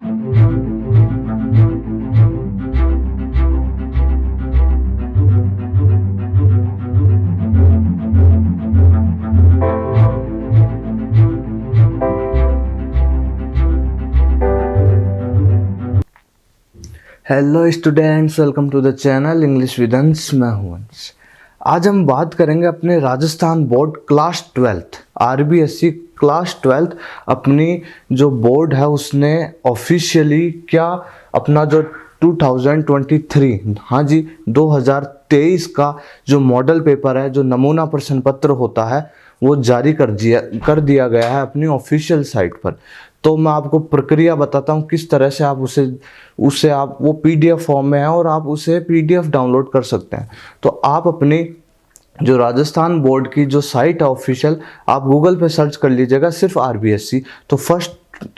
Hello students, welcome to the channel English with Ansh. मैं हूं अंश। आज हम बात करेंगे अपने Rajasthan board class 12th RBSC class 12th अपनी जो बोर्ड है उसने ऑफिशियली क्या अपना जो 2023 हाँ जी 2023 का जो मॉडल पेपर है, जो नमूना प्रश्न पत्र होता है, वो जारी कर दिया गया है अपनी ऑफिशियल साइट पर। तो मैं आपको प्रक्रिया बताता हूँ किस तरह से आप उसे आप वो पीडीएफ फॉर्म में है और आप उसे पीडीएफ डाउनलोड कर सकते हैं। तो आप अपनी जो राजस्थान बोर्ड की जो साइट है ऑफिशियल, आप गूगल पे सर्च कर लीजिएगा सिर्फ आरबीएससी, तो फर्स्ट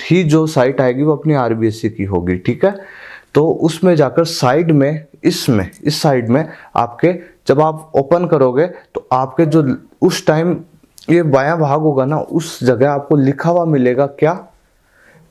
ही जो साइट आएगी वो अपनी आरबीएससी की होगी, ठीक है। तो उसमें जाकर साइड में इस साइड में आपके जब आप ओपन करोगे तो आपके जो उस टाइम ये बायां भाग होगा ना, उस जगह आपको लिखा हुआ मिलेगा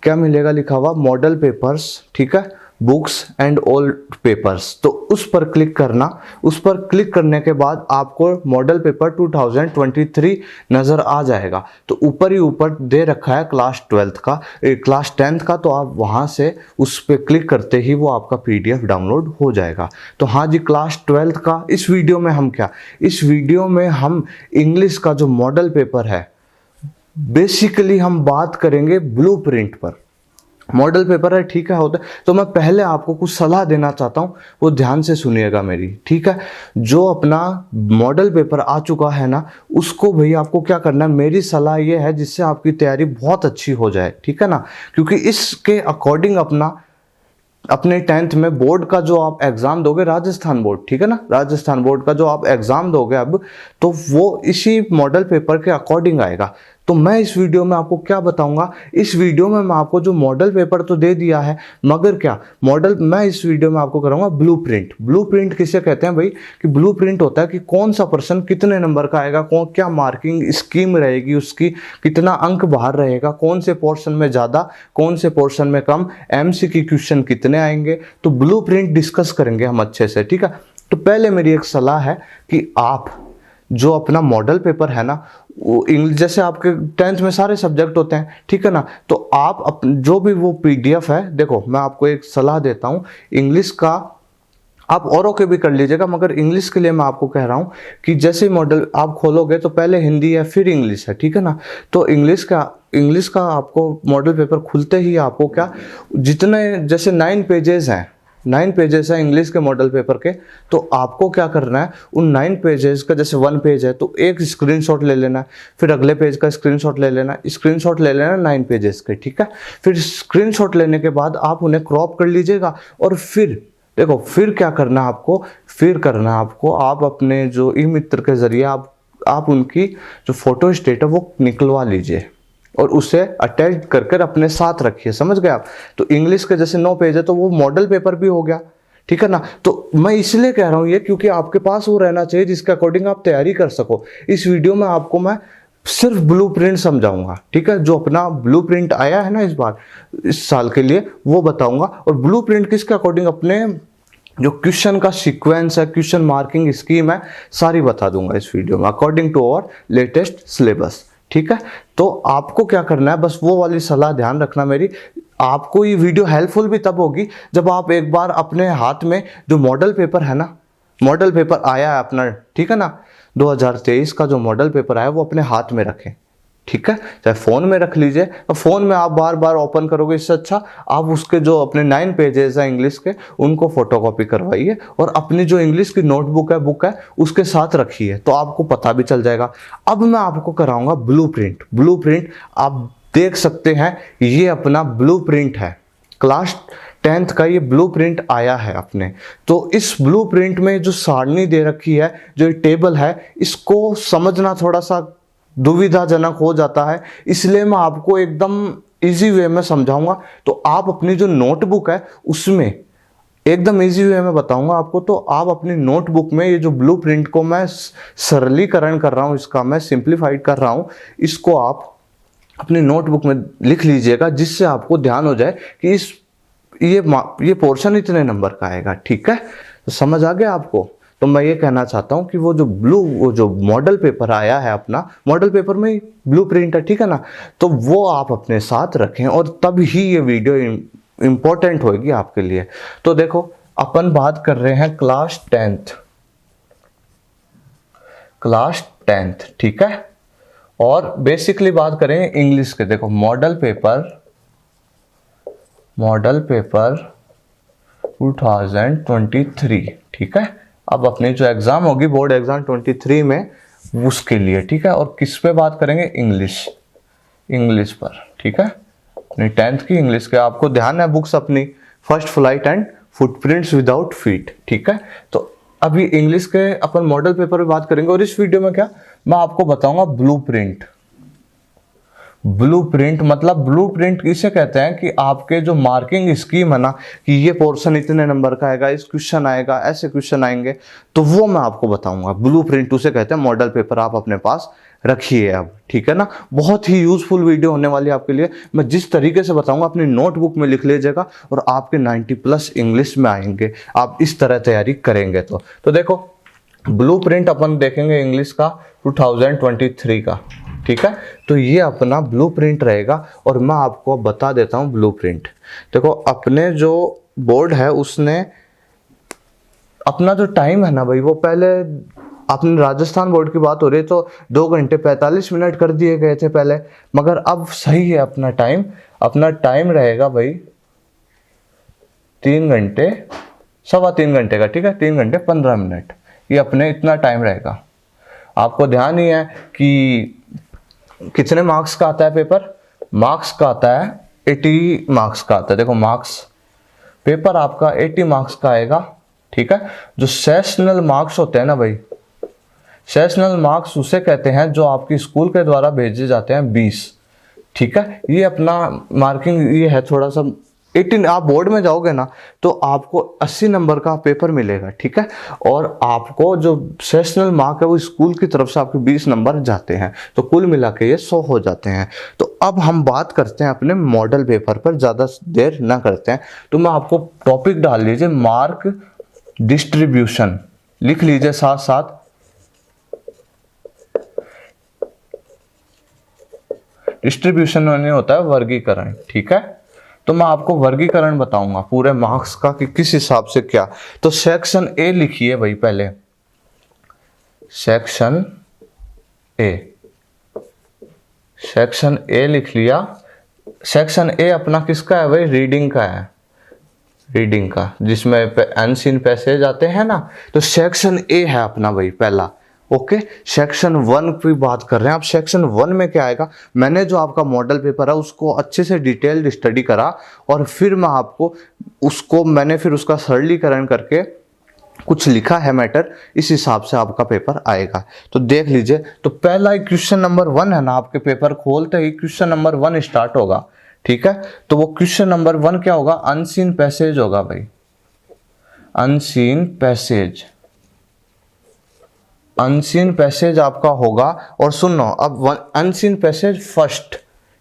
क्या मिलेगा, लिखा हुआ मॉडल पेपर्स, ठीक है, बुक्स एंड ओल्ड पेपर्स। तो उस पर क्लिक करना। उस पर क्लिक करने के बाद आपको मॉडल पेपर 2023 नज़र आ जाएगा। तो ऊपर ही ऊपर दे रखा है क्लास 12th का, क्लास 10th का। तो आप वहाँ से उस पर क्लिक करते ही वो आपका पीडीएफ डाउनलोड हो जाएगा। तो हाँ जी, क्लास 12th का इस वीडियो में हम इंग्लिश का जो मॉडल पेपर है, बेसिकली हम बात करेंगे ब्लूप्रिंट पर। मॉडल पेपर है, ठीक है, होता है। तो मैं पहले आपको कुछ सलाह देना चाहता हूँ, वो ध्यान से सुनिएगा मेरी, ठीक है। जो अपना मॉडल पेपर आ चुका है ना, उसको भाई आपको क्या करना है, मेरी सलाह ये है जिससे आपकी तैयारी बहुत अच्छी हो जाए, ठीक है ना। क्योंकि इसके अकॉर्डिंग अपने 10th में बोर्ड का जो आप एग्जाम दोगे, राजस्थान बोर्ड, ठीक है ना, राजस्थान बोर्ड का जो आप एग्जाम दोगे अब, तो वो इसी मॉडल पेपर के अकॉर्डिंग आएगा। तो मैं इस वीडियो में आपको क्या बताऊंगा, इस वीडियो में मैं आपको जो मॉडल पेपर तो दे दिया है, मगर क्या मॉडल मैं इस वीडियो में आपको कराऊंगा ब्लूप्रिंट। ब्लूप्रिंट किसे कहते हैं भाई, कि ब्लूप्रिंट होता है कि कौन सा पर्सन कितने नंबर का आएगा, क्या मार्किंग स्कीम रहेगी उसकी, कितना अंक बाहर रहेगा, कौन से पोर्शन में ज़्यादा, कौन से पोर्शन में कम, एमसीक्यू क्वेश्चन कितने आएंगे। तो ब्लूप्रिंट डिस्कस करेंगे हम अच्छे से, ठीक है। तो पहले मेरी एक सलाह है कि आप जो अपना मॉडल पेपर है ना, वो इंग्लिश, जैसे आपके 10th में सारे सब्जेक्ट होते हैं, ठीक है ना, तो आप जो भी वो पीडीएफ है, देखो मैं आपको एक सलाह देता हूँ, इंग्लिश का आप औरों के भी कर लीजिएगा, मगर इंग्लिश के लिए मैं आपको कह रहा हूँ कि जैसे मॉडल आप खोलोगे तो पहले हिंदी है फिर इंग्लिश है, ठीक है ना। तो इंग्लिश का आपको मॉडल पेपर खुलते ही आपको क्या, जितने जैसे 9 पेजेस हैं, 9 पेजेस है इंग्लिश के मॉडल पेपर के, तो आपको क्या करना है, उन 9 पेजेस का जैसे 1 पेज है तो एक स्क्रीनशॉट ले लेना है, फिर अगले पेज का स्क्रीनशॉट ले लेना, 9 पेजेस के, ठीक है। फिर स्क्रीनशॉट लेने के बाद आप उन्हें क्रॉप कर लीजिएगा, और फिर देखो फिर क्या करना है आपको, आप अपने जो ई मित्र के जरिए आप उनकी जो फोटो स्टेट है वो निकलवा लीजिए और उसे अटैच करके अपने साथ रखिए, समझ गए आप। तो इंग्लिश के जैसे 9 पेज है तो वो मॉडल पेपर भी हो गया, ठीक है ना। तो मैं इसलिए कह रहा हूँ ये, क्योंकि आपके पास वो रहना चाहिए जिसके अकॉर्डिंग आप तैयारी कर सको। इस वीडियो में आपको मैं सिर्फ ब्लूप्रिंट समझाऊंगा, ठीक है। जो अपना ब्लूप्रिंट आया है ना इस साल के लिए, वो बताऊंगा। और ब्लूप्रिंट किसके अकॉर्डिंग, अपने जो क्वेश्चन का सीक्वेंस है, क्वेश्चन मार्किंग स्कीम है, सारी बता दूंगा इस वीडियो में according to our latest syllabus, ठीक है। तो आपको क्या करना है, बस वो वाली सलाह ध्यान रखना मेरी। आपको ये वीडियो हेल्पफुल भी तब होगी जब आप एक बार अपने हाथ में जो मॉडल पेपर है ना, मॉडल पेपर आया है अपना, ठीक है ना, 2023 का जो मॉडल पेपर आया वो अपने हाथ में रखें, ठीक है। चाहे फ़ोन में रख लीजिए, तो फ़ोन में आप बार बार ओपन करोगे, इससे अच्छा आप उसके जो अपने 9 पेजेस हैं इंग्लिश के, उनको फोटोकॉपी करवाइए और अपनी जो इंग्लिश की नोटबुक है, बुक है, उसके साथ रखिए, तो आपको पता भी चल जाएगा। अब मैं आपको कराऊंगा ब्लूप्रिंट आप देख सकते हैं, ये अपना ब्लूप्रिंट है, क्लास 10th का ये ब्लूप्रिंट आया है अपने। तो इस ब्लूप्रिंट में जो सारणी दे रखी है, जो टेबल है, इसको समझना थोड़ा सा दुविधाजनक हो जाता है, इसलिए मैं आपको एकदम इजी वे में समझाऊंगा। तो आप अपनी जो नोटबुक है उसमें एकदम इजी वे में बताऊंगा आपको। तो आप अपनी नोटबुक में ये जो ब्लूप्रिंट को मैं सरलीकरण कर रहा हूँ, इसका मैं सिंप्लीफाइड कर रहा हूँ, इसको आप अपनी नोटबुक में लिख लीजिएगा, जिससे आपको ध्यान हो जाए कि ये पोर्शन इतने नंबर का आएगा। ठीक है, तो समझ आ गया आपको। तो मैं ये कहना चाहता हूँ कि वो जो मॉडल पेपर आया है अपना, मॉडल पेपर में ब्लू प्रिंट है, ठीक है ना, तो वो आप अपने साथ रखें और तब ही ये वीडियो इंपॉर्टेंट होगी आपके लिए। तो देखो अपन बात कर रहे हैं क्लास 10th, ठीक है, और बेसिकली बात करें इंग्लिश के। देखो मॉडल पेपर 2023, ठीक है। अब अपनी जो एग्जाम होगी बोर्ड एग्जाम 23 में, उसके लिए, ठीक है। और किस पे बात करेंगे? इंग्लिश पर, ठीक है, अपनी 10th की इंग्लिश के। आपको ध्यान है बुक्स अपनी first flight and footprints without feet, ठीक है। तो अभी इंग्लिश के अपन मॉडल पेपर पे बात करेंगे, और इस वीडियो में क्या मैं आपको बताऊंगा ब्लूप्रिंट मतलब ब्लूप्रिंट किसे कहते हैं कि आपके जो मार्किंग स्कीम है ना, कि ये पोर्शन इतने नंबर का आएगा, इस क्वेश्चन आएगा, ऐसे क्वेश्चन आएंगे, तो वो मैं आपको बताऊंगा। ब्लूप्रिंट उसे कहते हैं। मॉडल पेपर आप अपने पास रखिए अब, ठीक है ना। बहुत ही यूजफुल वीडियो होने वाली है आपके लिए। मैं जिस तरीके से बताऊंगा अपनी नोटबुक में लिख लीजिएगा और आपके 90+ इंग्लिश में आएंगे, आप इस तरह तैयारी करेंगे। तो देखो ब्लूप्रिंट अपन देखेंगे इंग्लिश का 2023 का, ठीक है। तो ये अपना ब्लूप्रिंट रहेगा, और मैं आपको बता देता हूँ ब्लूप्रिंट। देखो अपने जो बोर्ड है उसने अपना जो टाइम है ना भाई, वो पहले अपने राजस्थान बोर्ड की बात हो रही है तो 2 घंटे 45 मिनट कर दिए गए थे पहले, मगर अब सही है अपना टाइम रहेगा भाई 3 घंटे, 3.25 घंटे का, ठीक है, 3 घंटे 15 मिनट, ये अपने इतना टाइम रहेगा। आपको ध्यान ही है कि कितने मार्क्स का आता है पेपर? मार्क्स का आता है 80 मार्क्स का आता है। देखो मार्क्स पेपर आपका 80 मार्क्स का आएगा, ठीक है। जो सेशनल मार्क्स होते हैं ना भाई, सेशनल मार्क्स उसे कहते हैं जो आपकी स्कूल के द्वारा भेजे जाते हैं 20, ठीक है। ये अपना मार्किंग ये है थोड़ा सा 18। आप बोर्ड में जाओगे ना तो आपको 80 नंबर का पेपर मिलेगा, ठीक है, और आपको जो सेशनल मार्क है वो स्कूल की तरफ से आपके 20 नंबर जाते हैं, तो कुल मिला के ये 100 हो जाते हैं। तो अब हम बात करते हैं अपने मॉडल पेपर पर, ज़्यादा देर ना करते हैं। तो मैं आपको टॉपिक डाल लीजिए मार्क डिस्ट्रीब्यूशन, लिख लीजिए साथ साथ डिस्ट्रीब्यूशन में होता है वर्गीकरण, ठीक है। तो मैं आपको वर्गीकरण बताऊंगा पूरे मार्क्स का कि किस हिसाब से क्या। तो सेक्शन ए लिखिए भाई, पहले सेक्शन ए लिख लिया। सेक्शन ए अपना किसका है भाई? रीडिंग का है, रीडिंग का, जिसमें अनसीन पैसेज आते हैं ना, तो सेक्शन ए है अपना भाई पहला। ओके, सेक्शन 1 की बात कर रहे हैं। अब सेक्शन 1 में क्या आएगा? मैंने जो आपका मॉडल पेपर है उसको अच्छे से डिटेल्ड स्टडी करा, और फिर मैं आपको मैंने फिर उसका सरलीकरण करके कुछ लिखा है मैटर, इस हिसाब से आपका पेपर आएगा। तो देख लीजिए, तो पहला ही क्वेश्चन नंबर 1 है ना, आपके पेपर खोलते ही क्वेश्चन नंबर 1 स्टार्ट होगा, ठीक है। तो वो क्वेश्चन नंबर 1 क्या होगा? अनसीन पैसेज होगा भाई, अनसीन पैसेज आपका होगा। और सुनो, अब अनसीन पैसेज फर्स्ट,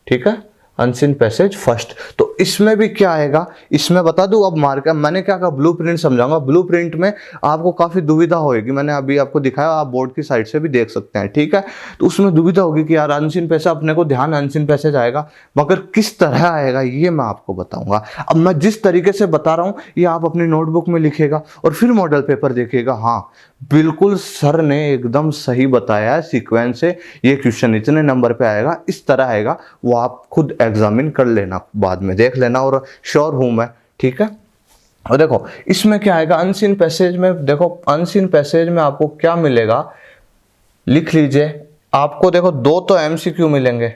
ठीक है, अनसीन पैसेज फर्स्ट। तो इसमें भी क्या आएगा, इसमें बता दूं। अब मैंने क्या कहा, ब्लूप्रिंट समझाऊंगा। ब्लूप्रिंट में आपको काफी दुविधा होगी, मैंने अभी आपको दिखाया, आप बोर्ड की साइड से भी देख सकते हैं, ठीक है। तो उसमें दुविधा होगी कि यार अनसीन पैसेज, अपने को ध्यान अनसीन पैसेज आएगा, मगर किस तरह आएगा ये मैं आपको बताऊंगा। अब मैं जिस तरीके से बता रहा हूं ये आप अपनी नोटबुक में लिखेगा और फिर मॉडल पेपर देखेगा। हाँ बिल्कुल, सर ने एकदम सही बताया है सीक्वेंस से, ये क्वेश्चन इतने नंबर पे आएगा, इस तरह आएगा। वो आप खुद एग्जामिन कर लेना, बाद में देख लेना, और श्योर हूं मैं, ठीक है। और देखो इसमें क्या आएगा अनसीन पैसेज में। देखो अनसीन पैसेज में आपको क्या मिलेगा, लिख लीजिए। आपको देखो 2 तो एमसीक्यू मिलेंगे,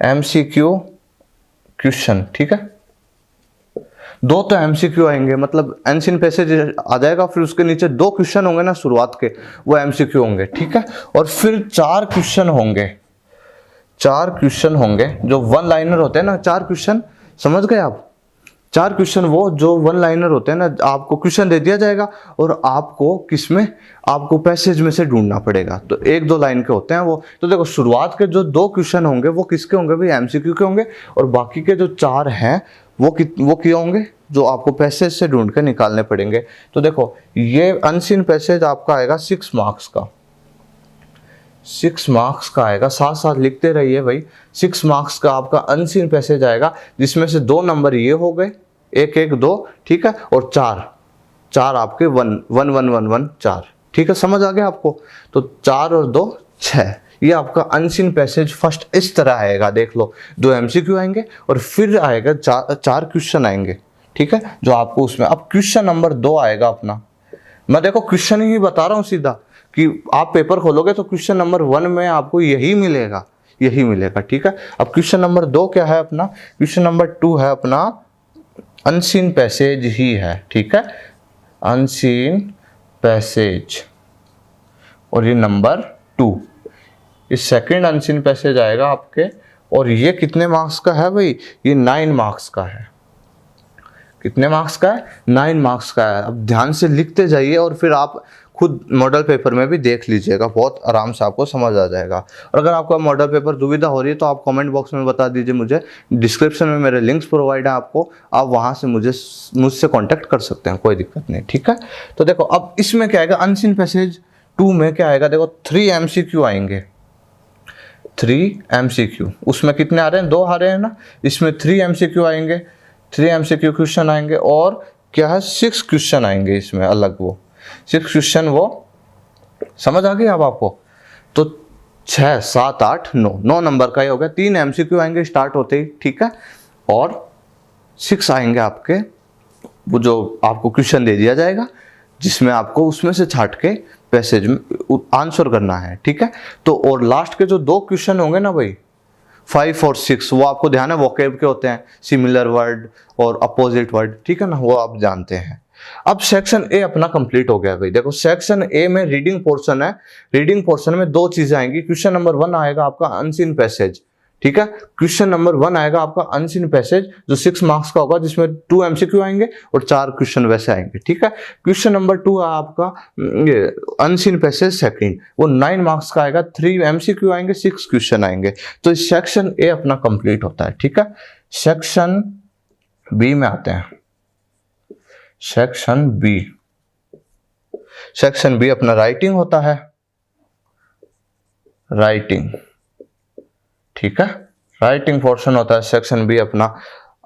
एमसीक्यू क्वेश्चन, ठीक है, 2 तो एमसीक्यू आएंगे, मतलब अनसीन पैसेज आ जाएगा, फिर उसके नीचे 2 क्वेश्चन होंगे ना शुरुआत के, वो एमसीक्यू होंगे, ठीक है। और फिर 4 क्वेश्चन होंगे जो 1 लाइनर होते हैं ना, 4 क्वेश्चन, समझ गए आप? 4 क्वेश्चन वो जो वन लाइनर होते हैं ना, आपको क्वेश्चन दे दिया जाएगा और आपको किसमें, आपको पैसेज में से ढूंढना पड़ेगा। तो 1-2 लाइन के होते हैं वो। तो देखो शुरुआत के जो 2 क्वेश्चन होंगे वो किसके होंगे भाई, एमसीक्यू के होंगे, और बाकी के जो 4 हैं वो क्या होंगे, जो आपको पैसेज से ढूंढ के निकालने पड़ेंगे। तो देखो ये अनसीन पैसेज आपका आएगा 6 मार्क्स का, 6 मार्क्स का आएगा, साथ साथ लिखते रहिए भाई। 6 मार्क्स का आपका अनसीन पैसेज आएगा, जिसमें से 2 नंबर ये हो गए, 1 1 2, ठीक है, और 4 आपके 1 1 1 1 1 4, ठीक है, समझ आ गया आपको। तो 4 और 2 6, ये आपका अनसीन पैसेज फर्स्ट इस तरह आएगा। देख लो 2 एमसीक्यू आएंगे और फिर आएगा 4 क्वेश्चन आएंगे, ठीक है, जो आपको उसमें। अब क्वेश्चन नंबर 2 आएगा अपना, मैं देखो क्वेश्चन ही बता रहा हूँ सीधा, कि आप पेपर खोलोगे तो क्वेश्चन नंबर 1 में आपको यही मिलेगा, यही मिलेगा, ठीक है। अब क्वेश्चन नंबर 2 क्या है अपना, क्वेश्चन नंबर 2 है अपना अनसीन पैसेज ही है, ठीक है, अनसीन पैसेज, और ये नंबर 2, इस सेकंड अनसीन पैसेज आएगा आपके। और ये कितने मार्क्स का है भाई, ये 9 मार्क्स का है। कितने मार्क्स का है, 9 मार्क्स का है। अब ध्यान से लिखते जाइए और फिर आप खुद मॉडल पेपर में भी देख लीजिएगा, बहुत आराम से आपको समझ आ जाएगा। और अगर आपका मॉडल पेपर दुविधा हो रही है तो आप कमेंट बॉक्स में बता दीजिए मुझे, डिस्क्रिप्शन में मेरे लिंक्स प्रोवाइड है आपको, आप वहाँ से मुझसे कॉन्टैक्ट कर सकते हैं, कोई दिक्कत नहीं, ठीक है। तो देखो अब इसमें क्या आएगा, अनसीन पैसेज 2 में क्या आएगा, देखो 3 एमसीक्यू आएंगे, 3 एमसीक्यू। उसमें कितने आ रहे हैं, 2 आ रहे हैं ना, इसमें 3 एमसीक्यू आएंगे, 3 एमसीक्यू क्वेश्चन आएंगे। और क्या है, 6 क्वेश्चन आएंगे इसमें अलग, वो 6 क्वेश्चन, वो समझ आ गया अब आपको। तो 6 7 8 9 नंबर का ही हो गया। 3 एमसीक्यू आएंगे स्टार्ट होते ही, ठीक है, और 6 आएंगे आपके, वो जो आपको क्वेश्चन दे दिया जाएगा, जिसमें आपको उसमें से छाट के पैसेज में आंसर करना है, ठीक है। तो और लास्ट के जो 2 क्वेश्चन होंगे ना भाई, 5 और 6, वो आपको ध्यान है वोकैब के होते हैं, सिमिलर वर्ड और अपोजिट वर्ड, ठीक है ना, वो आप जानते हैं। अब सेक्शन ए अपना कंप्लीट हो गया भाई। देखो सेक्शन ए में रीडिंग पोर्शन है, रीडिंग पोर्शन में 2 चीजें आएंगी। क्वेश्चन नंबर 1 आएगा आपका अनसीन पैसेज, ठीक है, क्वेश्चन नंबर 1 आएगा आपका अनसीन पैसेज जो 6 मार्क्स का होगा, जिसमें 2 एमसीक्यू आएंगे और 4 क्वेश्चन वैसे आएंगे, ठीक है। क्वेश्चन नंबर 2 है आपका अनसीन पैसेज सेकंड, वो 9 मार्क्स का आएगा, 3 एमसीक्यू आएंगे, 6 क्वेश्चन आएंगे। तो सेक्शन ए अपना कंप्लीट होता है, ठीक है। सेक्शन बी में आते हैं, सेक्शन बी, सेक्शन बी अपना राइटिंग होता है, राइटिंग, ठीक है, राइटिंग पोर्शन होता है सेक्शन बी अपना।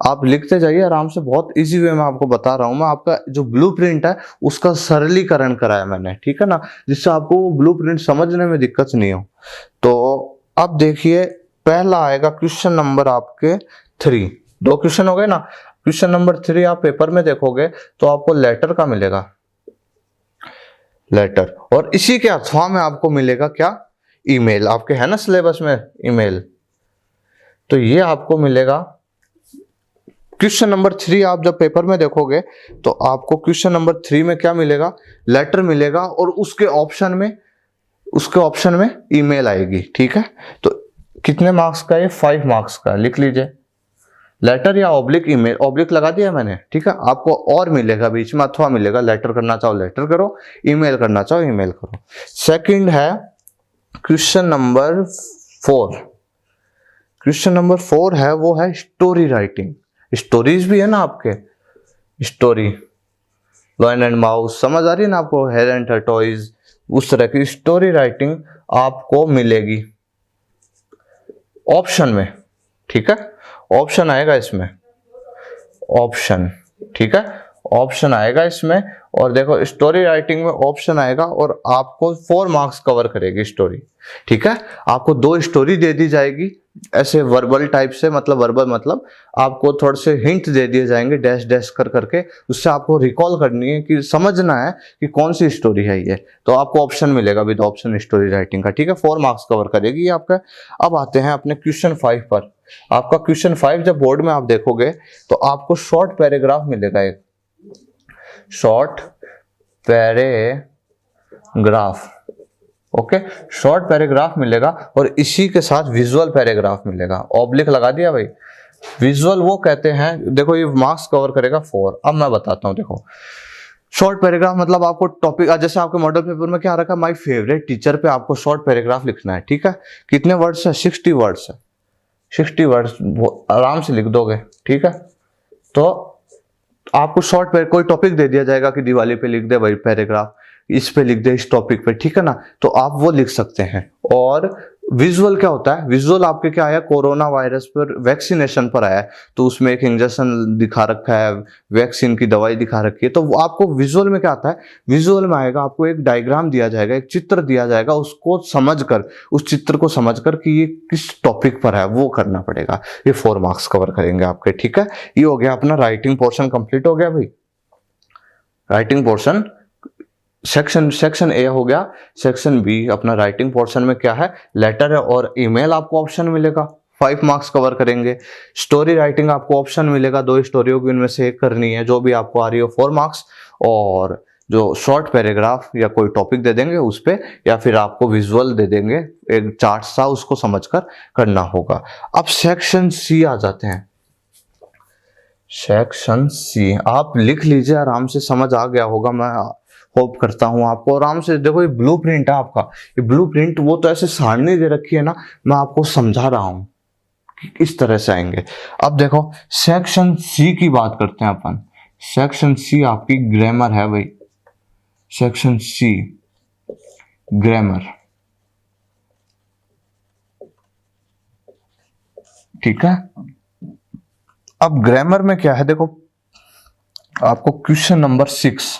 आप लिखते जाइए आराम से, बहुत इजी वे में आपको बता रहा हूं मैं। आपका जो ब्लूप्रिंट है उसका सरलीकरण कराया मैंने, ठीक है ना, जिससे आपको वो ब्लूप्रिंट समझने में दिक्कत नहीं हो। तो अब देखिए पहला आएगा क्वेश्चन नंबर आपके 3, 2 क्वेश्चन हो गए ना। क्वेश्चन नंबर 3 आप पेपर में देखोगे तो आपको लेटर का मिलेगा, लेटर, और इसी के अथवा में आपको मिलेगा क्या, ईमेल। आपके है ना सिलेबस में ईमेल, तो ये आपको मिलेगा। क्वेश्चन नंबर 3 आप जब पेपर में देखोगे तो आपको क्वेश्चन नंबर 3 में क्या मिलेगा, लेटर मिलेगा, और उसके ऑप्शन में ईमेल आएगी, ठीक है। तो कितने मार्क्स का है, 5 मार्क्स का, लिख लीजिए, लेटर या ऑब्लिक ईमेल, ऑब्लिक लगा दिया मैंने, ठीक है। आपको और मिलेगा बीच में, अथवा मिलेगा, लेटर करना चाहो लेटर करो, ईमेल करना चाहो ईमेल करो। सेकंड है क्वेश्चन नंबर 4, क्वेश्चन नंबर 4 है वो है स्टोरी राइटिंग। स्टोरीज भी है ना आपके, स्टोरी, लॉयन एंड माउस, समझ आ रही है ना आपको, हेयर एंड टॉयज, उस तरह की स्टोरी राइटिंग आपको मिलेगी ऑप्शन में, ठीक है। ऑप्शन आएगा इसमें, ऑप्शन, ठीक है, ऑप्शन आएगा इसमें। और देखो स्टोरी राइटिंग में ऑप्शन आएगा और आपको 4 मार्क्स कवर करेगी स्टोरी, ठीक है। आपको 2 स्टोरी दे दी जाएगी ऐसे वर्बल टाइप से, मतलब वर्बल मतलब आपको थोड़े से हिंट दे दिए जाएंगे डैश डैश कर करके, उससे आपको रिकॉल करनी है कि समझना है कि कौन सी स्टोरी है ये। तो आपको ऑप्शन मिलेगा विद ऑप्शन स्टोरी राइटिंग का, ठीक है, 4 मार्क्स कवर करेगी आपका। अब आते हैं अपने क्वेश्चन 5 पर। आपका क्वेश्चन 5 जब बोर्ड में आप देखोगे तो आपको शॉर्ट पैराग्राफ मिलेगा, एक short paragraph, okay, short paragraph मिलेगा, और इसी के साथ विजुअल पैराग्राफ मिलेगा। ऑब्लिक लगा दिया भाई, विजुअल वो कहते हैं, देखो ये मार्क्स कवर करेगा 4। अब मैं बताता हूँ, देखो शॉर्ट पैराग्राफ मतलब आपको टॉपिक, जैसे आपके मॉडल पेपर में क्या रखा, माय फेवरेट टीचर पे आपको शॉर्ट पैराग्राफ लिखना है, ठीक है। कितने वर्ड्स है, 60 वर्ड्स है। 60 वर्ड्स आराम से लिख दोगे, ठीक है। तो आपको शॉर्ट पे कोई टॉपिक दे दिया जाएगा कि दिवाली पे लिख दे भाई पैराग्राफ, इस पे लिख दे, इस टॉपिक पे, ठीक है ना, तो आप वो लिख सकते हैं। और विजुअल क्या होता है, विजुअल आपके क्या आया, कोरोना वायरस पर वैक्सीनेशन पर आया है, तो उसमें एक इंजेक्शन दिखा रखा है, वैक्सीन की दवाई दिखा रखी है, तो वो आपको विजुअल में क्या आता है, विजुअल में आएगा आपको एक डायग्राम दिया जाएगा, एक चित्र दिया जाएगा, उसको समझकर, उस चित्र को समझकर कि ये किस टॉपिक पर है वो करना पड़ेगा। ये 4 मार्क्स कवर करेंगे आपके, ठीक है। ये हो गया अपना राइटिंग पोर्शन कंप्लीट हो गया भाई। राइटिंग पोर्शन सेक्शन ए हो गया। सेक्शन बी अपना राइटिंग पोर्शन में क्या है, लेटर है और ईमेल आपको ऑप्शन मिलेगा, 5 मार्क्स कवर करेंगे। स्टोरी राइटिंग आपको ऑप्शन मिलेगा, 2 स्टोरी होगी, उनमें से एक करनी है, जो भी आपको आ रही हो, 4 मार्क्स। और जो शॉर्ट पैराग्राफ या कोई टॉपिक दे देंगे उस पे, या फिर आपको विजुअल दे देंगे एक चार्ट सा, उसको समझकर करना होगा। अब सेक्शन सी आ जाते हैं। सेक्शन सी आप लिख लीजिए, आराम से समझ आ गया होगा, मैं होप करता हूं आपको आराम से। देखो ये ब्लूप्रिंट है आपका, ये ब्लूप्रिंट वो तो ऐसे सारणी दे रखी है ना, मैं आपको समझा रहा हूं कि इस तरह से आएंगे। अब देखो सेक्शन सी की बात करते हैं अपन। सेक्शन सी आपकी ग्रामर है भाई, सेक्शन सी ग्रामर, ठीक है। अब ग्रामर में क्या है, देखो आपको क्वेश्चन नंबर 6,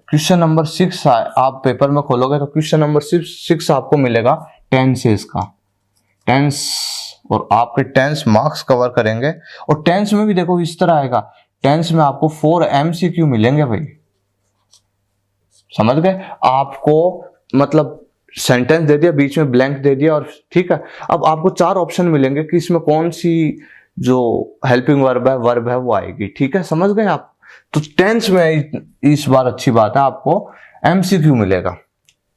क्वेश्चन नंबर 6 आप पेपर में खोलोगे तो क्वेश्चन नंबर 6 आपको मिलेगा टेंसेस का, टेंस, और आपके टेंस मार्क्स कवर करेंगे। और टेंस में भी देखो इस तरह आएगा, टेंस में आपको 4 MCQ मिलेंगे भाई, समझ गए। आपको मतलब सेंटेंस दे दिया, बीच में ब्लैंक दे दिया, और ठीक है। अब आपको 4 ऑप्शन मिलेंगे कि इसमें कौन सी जो हेल्पिंग वर्ब है वो आएगी, ठीक है, समझ गए आप। तो टेंस में इस बार अच्छी बात है, आपको MCQ मिलेगा,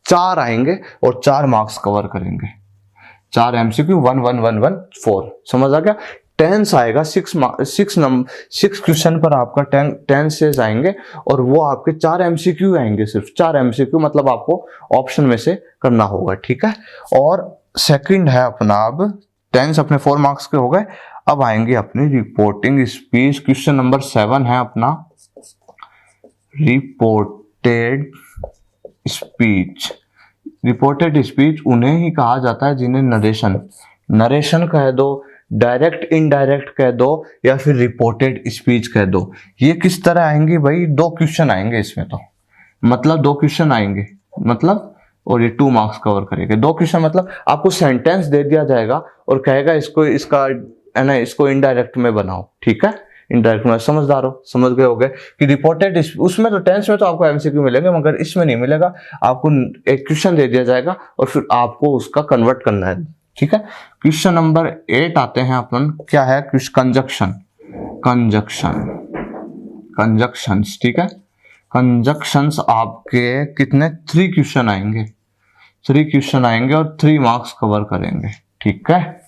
4 आएंगे और 4 मार्क्स कवर करेंगे। 4 MCQ 1 1 1 1 4, समझ आ गया। टेंस आएगा 6 क्वेश्चन पर आपका टेंसेस आएंगे, और वो आपके 4 MCQ आएंगे, सिर्फ 4 MCQ, मतलब आपको ऑप्शन में से करना होगा, ठीक है। और सेकंड है अपना, अब टेंस अपने 4 मार्क्स के हो गए। अब आएंगे अपनी रिपोर्टिंग स्पीच, क्वेश्चन नंबर 7 है अपना रिपोर्टेड स्पीच। रिपोर्टेड स्पीच उन्हें ही कहा जाता है जिन्हें नरेशन कह दो, डायरेक्ट इनडायरेक्ट कह दो, या फिर रिपोर्टेड स्पीच कह दो। ये किस तरह आएंगे भाई, 2 क्वेश्चन आएंगे इसमें, तो मतलब 2 क्वेश्चन आएंगे, मतलब, और ये 2 मार्क्स कवर करेंगे। 2 क्वेश्चन मतलब आपको सेंटेंस दे दिया जाएगा और कहेगा इसको, इसका है ना, इसको इनडायरेक्ट में बनाओ, ठीक है। इनडायरेक्ट में, समझदार हो, समझ गए होगे कि रिपोर्टेड, उसमें तो टेंस में तो आपको MCQ मिलेंगे, मगर इसमें नहीं मिलेगा। आपको एक क्वेश्चन दे दिया जाएगा और फिर आपको उसका कन्वर्ट करना है, ठीक है। क्वेश्चन नंबर 8 आते हैं अपन, क्या है, कंजक्शन, कंजक्शंस, ठीक है। कंजक्शंस आपके कितने, 3 क्वेश्चन आएंगे, 3 क्वेश्चन आएंगे और 3 मार्क्स कवर करेंगे, ठीक है।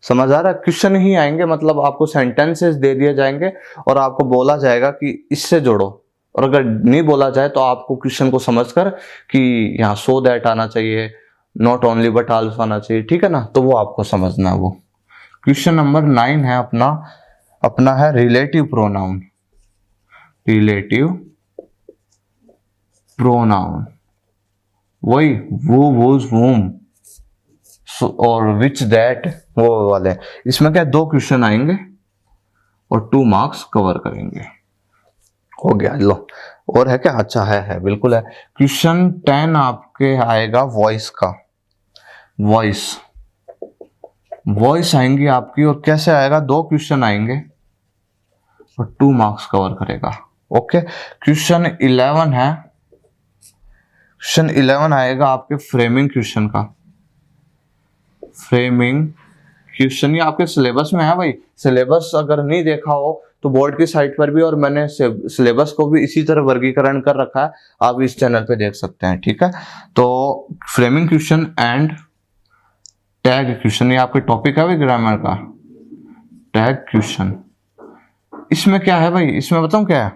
समझ आ रहा है, क्वेश्चन ही आएंगे, मतलब आपको सेंटेंसेस दे दिए जाएंगे और आपको बोला जाएगा कि इससे जोड़ो, और अगर नहीं बोला जाए तो आपको क्वेश्चन को समझकर कि यहाँ सो दैट आना चाहिए, नॉट ओनली बट आल्सो आना चाहिए, ठीक है ना, तो वो आपको समझना है वो। क्वेश्चन नंबर 9 है अपना है रिलेटिव प्रोनाउन, रिलेटिव प्रोनाउन, वही वो, वोज, वोम और विच, दैट, वो वाले। इसमें क्या 2 क्वेश्चन आएंगे और 2 मार्क्स कवर करेंगे, हो गया। लो और है क्या, अच्छा है बिल्कुल है। क्वेश्चन 10 आपके आएगा वॉइस का, वॉइस आएंगी आपकी, और कैसे आएगा, 2 क्वेश्चन आएंगे और 2 मार्क्स कवर करेगा, ओके। क्वेश्चन 11 है, क्वेश्चन 11 आएगा आपके फ्रेमिंग क्वेश्चन का, फ्रेमिंग क्वेश्चन। ये आपके सिलेबस में है भाई, सिलेबस अगर नहीं देखा हो तो बोर्ड की साइट पर भी, और मैंने सिलेबस को भी इसी तरह वर्गीकरण कर रखा है, आप इस चैनल पे देख सकते हैं, ठीक है। तो framing question and tag question, ये आपके टॉपिक है भाई ग्रामर का, टैग क्वेश्चन। इसमें क्या है भाई, इसमें बताऊं क्या है,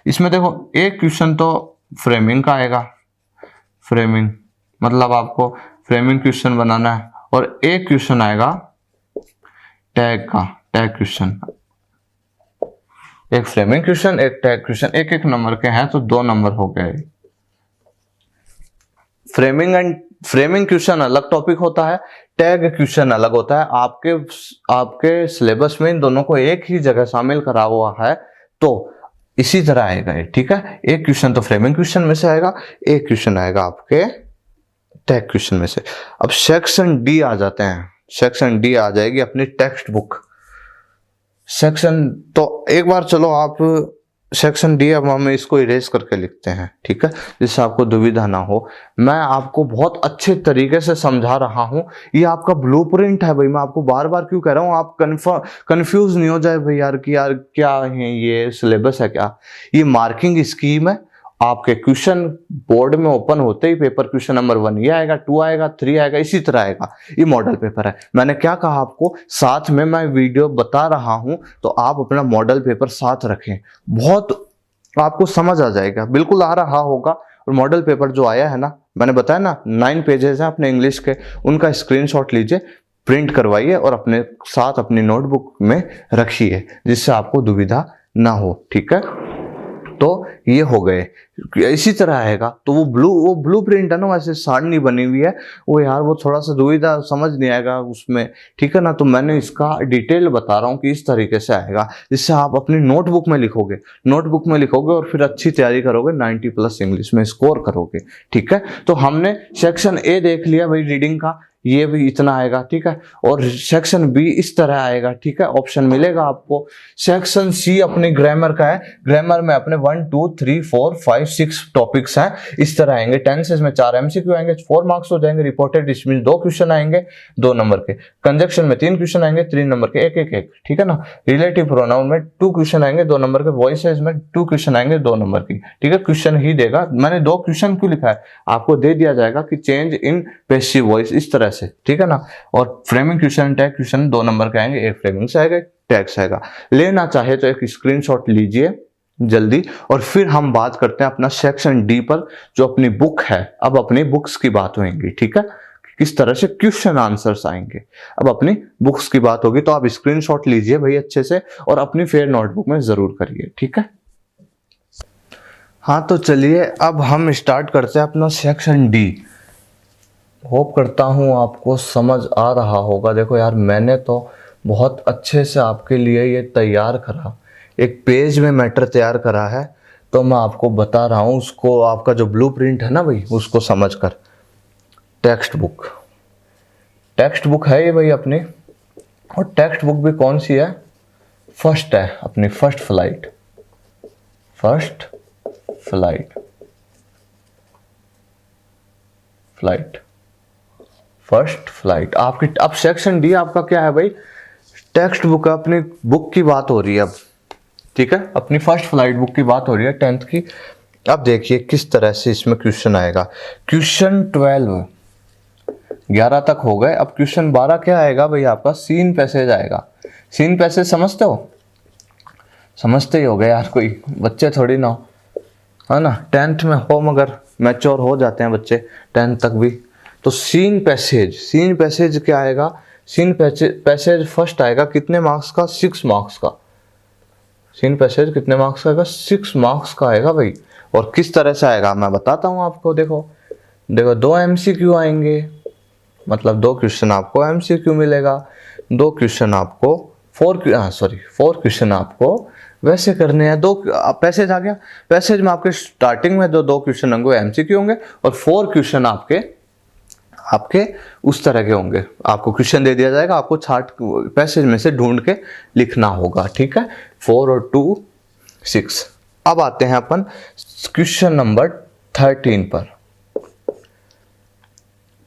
इसमें देखो एक क्वेश्चन तो फ्रेमिंग का आएगा, फ्रेमिंग मतलब आपको फ्रेमिंग क्वेश्चन बनाना है, और एक क्वेश्चन आएगा टैग का, टैग क्वेश्चन। एक फ्रेमिंग क्वेश्चन, एक टैग क्वेश्चन, एक एक नंबर के हैं तो 2 नंबर हो गए। फ्रेमिंग क्वेश्चन अलग टॉपिक होता है, टैग क्वेश्चन अलग होता है। आपके सिलेबस में इन दोनों को एक ही जगह शामिल करा हुआ है, तो इसी तरह आएगा ये, ठीक है। एक क्वेश्चन तो फ्रेमिंग क्वेश्चन में से आएगा, एक क्वेश्चन आएगा आपके टैग क्वेश्चन में से। अब सेक्शन डी आ जाते हैं, सेक्शन डी आ जाएगी अपनी टेक्स्ट बुक सेक्शन। तो एक बार चलो आप सेक्शन डी, अब हम इसको इरेज करके लिखते हैं, ठीक है, जिससे आपको दुविधा ना हो। मैं आपको बहुत अच्छे तरीके से समझा रहा हूं, ये आपका ब्लूप्रिंट है भाई। मैं आपको बार बार क्यों कह रहा हूं, आप कंफ्यूज नहीं हो जाए भाई यार कि यार क्या है ये, सिलेबस है क्या। ये मार्किंग स्कीम है, आपके क्वेश्चन बोर्ड में ओपन होते ही पेपर क्वेश्चन नंबर 1 ये आएगा, 2 आएगा, 3 आएगा, इसी तरह आएगा। ये मॉडल पेपर है। मैंने क्या कहा आपको, साथ में मैं वीडियो बता रहा हूं, तो आप अपना मॉडल पेपर साथ रखें, बहुत आपको समझ आ जाएगा, बिल्कुल आ रहा होगा। और मॉडल पेपर जो आया है ना, मैंने बताया ना 9 पेजेस हैं अपने इंग्लिश के, उनका स्क्रीनशॉट लीजिए, प्रिंट करवाइए और अपने साथ अपनी नोटबुक में रखिए, जिससे आपको दुविधा ना हो, ठीक है। तो ये हो गए, इसी तरह आएगा। तो वो ब्लू प्रिंट है ना, वैसे सारणी बनी हुई है वो यार, वो थोड़ा सा दुविधा समझ नहीं आएगा उसमें, ठीक है ना। तो मैंने इसका डिटेल बता रहा हूँ कि इस तरीके से आएगा, जिससे आप अपनी नोटबुक में लिखोगे, नोटबुक में लिखोगे और फिर अच्छी तैयारी करोगे, 90+ इंग्लिश में स्कोर करोगे, ठीक है। तो हमने सेक्शन ए देख लिया भाई, रीडिंग का, ये भी इतना आएगा, ठीक है। और सेक्शन बी इस तरह आएगा, ठीक है, ऑप्शन मिलेगा आपको। सेक्शन सी अपने ग्रामर का है, ग्रामर में अपने 1 2 3 4 5 6 टॉपिक्स हैं, इस तरह आएंगे। टेंसेस में 4 MCQ आएंगे, 4 मार्क्स हो जाएंगे। रिपोर्टेड इसमें 2 क्वेश्चन आएंगे 2 नंबर के। कंजक्शन में 3 क्वेश्चन आएंगे 3 नंबर के, एक एक एक, ठीक है ना। रिलेटिव प्रोनाउन में 2 क्वेश्चन आएंगे 2 नंबर के। वॉइसेज में 2 क्वेश्चन आएंगे 2 नंबर की, ठीक है। क्वेश्चन ही देगा, मैंने 2 क्वेश्चन क्यों लिखा है, आपको दे दिया जाएगा कि चेंज इन पैसिव वॉइस, इस तरह से, ठीक है ना। और framing question, tag question 2 number के आएंगे, एक फ्रेमिंग से आएगा, एक टैग से आएगा। लेना चाहे तो एक स्क्रीनशॉट लीजिए जल्दी, और फिर हम बात करते हैं अपना सेक्शन डी पर, जो अपनी बुक है। अब अपनी बुक्स की बात होगी, ठीक है, किस तरह से क्वेश्चन आंसर्स आएंगे। अब अपनी बुक्स की बात होगी, तो आप स्क्रीनशॉट लीजिए भाई अच्छे से, और अपनी फेयर नोटबुक में जरूर करिए, ठीक है। हाँ तो चलिए अब हम स्टार्ट करते हैं अपना सेक्शन डी। होप करता हूँ आपको समझ आ रहा होगा। देखो यार, मैंने तो बहुत अच्छे से आपके लिए ये तैयार करा, एक पेज में मैटर तैयार करा है, तो मैं आपको बता रहा हूँ उसको, आपका जो ब्लूप्रिंट है ना भाई, उसको समझकर। टेक्स्ट बुक है ये भाई अपनी, और टेक्स्ट बुक भी कौन सी है, फर्स्ट है अपनी, फर्स्ट फ्लाइट आपकी। अब सेक्शन डी आपका क्या है भाई, टेक्स्ट बुक, अपनी बुक की बात हो रही है अब, ठीक है, अपनी फर्स्ट फ्लाइट बुक की बात हो रही है 10th की। अब देखिए किस तरह से इसमें क्वेश्चन आएगा। क्वेश्चन 12 11 तक हो गए, अब क्वेश्चन 12 क्या आएगा भाई, आपका सीन पैसेज आएगा। सीन पैसेज समझते हो, समझते ही हो गए यार, कोई बच्चे थोड़ी ना हो, है ना। 10th में हो, मगर मैच्योर हो जाते हैं बच्चे 10th तक भी। तो सीन पैसेज क्या आएगा, सीन पैसेज फर्स्ट आएगा, कितने मार्क्स का, 6 मार्क्स का। सीन पैसेज कितने मार्क्स का आएगा, 6 मार्क्स का आएगा भाई। और किस तरह से आएगा मैं बताता हूँ आपको। देखो 2 MCQ आएंगे, मतलब 2 क्वेश्चन आपको MCQ मिलेगा, 2 क्वेश्चन आपको 4 क्वेश्चन आपको वैसे करने हैं। 2 पैसेज आ गया, पैसेज में आपके स्टार्टिंग में 2 क्वेश्चन होंगे MCQ होंगे, और 4 क्वेश्चन आपके उस तरह के होंगे। आपको क्वेश्चन दे दिया जाएगा, आपको चार्ट पैसेज में से ढूंढ के लिखना होगा, ठीक है। 4 और 2 6। अब आते हैं अपन क्वेश्चन नंबर 13 पर।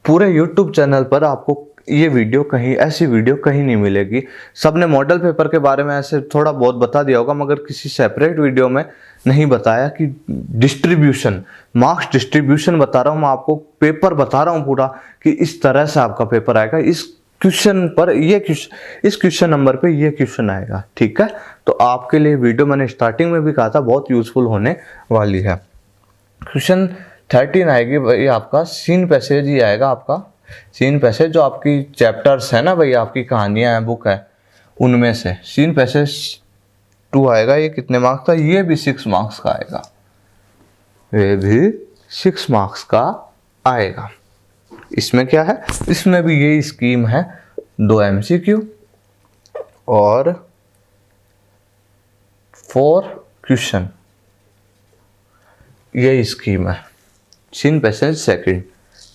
पूरे YouTube चैनल पर आपको ये वीडियो ऐसी वीडियो कहीं नहीं मिलेगी। सबने मॉडल पेपर के बारे में ऐसे थोड़ा बहुत बता दिया होगा, मगर किसी सेपरेट वीडियो में नहीं बताया कि डिस्ट्रीब्यूशन, मार्क्स डिस्ट्रीब्यूशन बता रहा हूँ मैं आपको, पेपर बता रहा हूँ पूरा कि इस तरह से आपका पेपर आएगा। इस क्वेश्चन पर ये क्वेश्चन, इस क्वेश्चन नंबर पे ये क्वेश्चन आएगा, ठीक है। तो आपके लिए वीडियो मैंने स्टार्टिंग में भी कहा था बहुत यूजफुल होने वाली है। क्वेश्चन 13 आएगी भाई आपका सीन पैसेज ही आएगा आपका, सीन पैसेज जो आपकी चैप्टर्स है ना भाई, आपकी कहानियां हैं, बुक है, उनमें से सीन पैसेज 2 आएगा। ये कितने मार्क्स का, ये भी 6 मार्क्स का आएगा, ये भी 6 मार्क्स का आएगा। इसमें क्या है, इसमें भी यही स्कीम है, 2 MCQ और 4 क्वेश्चन, यही स्कीम है सीन पैसेज सेकंड,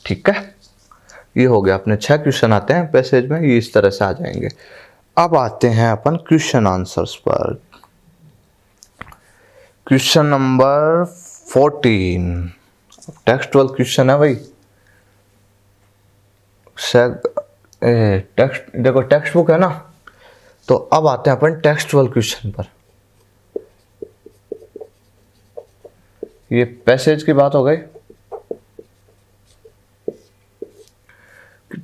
ठीक है। ये हो गया, अपने 6 क्वेश्चन आते हैं पैसेज में, ये इस तरह से आ जाएंगे। अब आते हैं अपन क्वेश्चन आंसर्स पर। क्वेश्चन नंबर 14 टेक्सटुअल क्वेश्चन है भाई। टेक्स्ट देखो, टेक्स्ट बुक है ना, तो अब आते हैं अपन टेक्सटुअल क्वेश्चन पर। ये पैसेज की बात हो गई।